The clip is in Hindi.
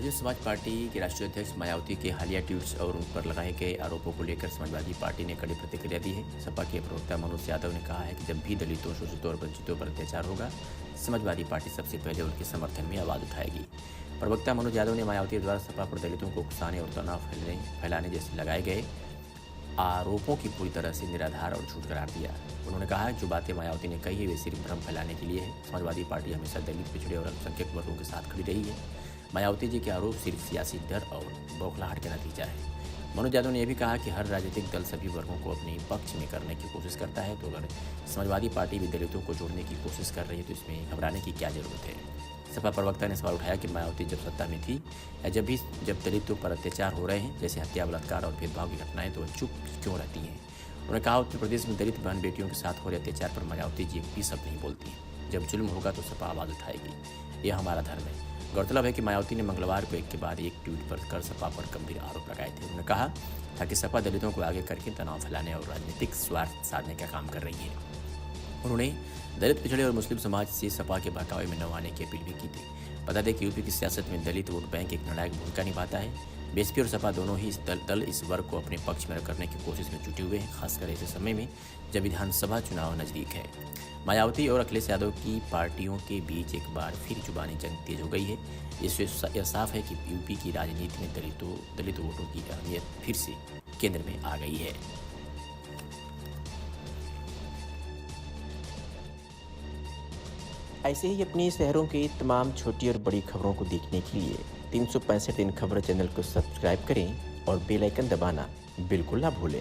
बहुजन समाज पार्टी के राष्ट्रीय अध्यक्ष मायावती के हालिया ट्वीट्स और उन पर लगाए गए आरोपों को लेकर समाजवादी पार्टी ने कड़ी प्रतिक्रिया दी है। सपा के प्रवक्ता मनोज यादव ने कहा है कि जब भी दलितों, शोषितों और वंचितों पर अत्याचार होगा, समाजवादी पार्टी सबसे पहले उनके समर्थन में आवाज उठाएगी। प्रवक्ता मनोज यादव ने मायावती द्वारा सपा पर दलितों को उकसाने और तनाव फैलाने जैसे लगाए गए आरोपों की पूरी तरह से निराधार और झूठ करार दिया। उन्होंने कहा जो बातें मायावती ने कही है वे सिर्फ भ्रम फैलाने के लिए है। समाजवादी पार्टी हमेशा दलित, पिछड़े और अल्पसंख्यक वर्गों के साथ खड़ी रही है। मायावती जी के आरोप सिर्फ सियासी डर और बौखलाहट का नतीजा है। मनोज यादव ने यह भी कहा कि हर राजनीतिक दल सभी वर्गों को अपने पक्ष में करने की कोशिश करता है, तो अगर समाजवादी पार्टी भी दलितों को जोड़ने की कोशिश कर रही है तो इसमें घबराने की क्या जरूरत है। सपा प्रवक्ता ने सवाल उठाया कि मायावती जब सत्ता में थी या जब दलितों पर अत्याचार हो रहे हैं, जैसे हत्या, बलात्कार और भेदभाव की घटनाएं, तो वह चुप क्यों रहती हैं। उन्होंने कहा उत्तर प्रदेश में दलित बहन बेटियों के साथ हो रहे अत्याचार पर मायावती जी एक भी शब्द नहीं बोलती हैं। जब जुल्म होगा तो सपा आवाज उठाएगी, यह हमारा धर्म है। गौरतलब है कि मायावती ने मंगलवार को एक के बाद एक ट्वीट पर कर सपा पर गंभीर आरोप लगाए थे। उन्होंने कहा था कि सपा दलितों को आगे करके तनाव फैलाने और राजनीतिक स्वार्थ साधने का काम कर रही है। उन्होंने दलित, पिछड़े और मुस्लिम समाज से सपा के बहकावे में न आने की अपील भी की थी। बता दें कि यूपी की सियासत में दलित वोट बैंक एक निर्णायक भूमिका निभाता है। बीएसपी और सपा दोनों ही दल इस वर्ग को अपने पक्ष में करने की कोशिश में जुटे हुए हैं, खासकर ऐसे समय में जब विधानसभा चुनाव नजदीक है। मायावती और अखिलेश यादव की पार्टियों के बीच एक बार फिर जुबानी जंग तेज हो गई है। इससे यह साफ है कि यूपी की राजनीति में दलित वोटों की अहमियत फिर से केंद्र में आ गई है। ऐसे ही अपनी शहरों की तमाम छोटी और बड़ी खबरों को देखने के लिए 365 दिन खबर चैनल को सब्सक्राइब करें और बेल आइकन दबाना बिल्कुल ना भूलें।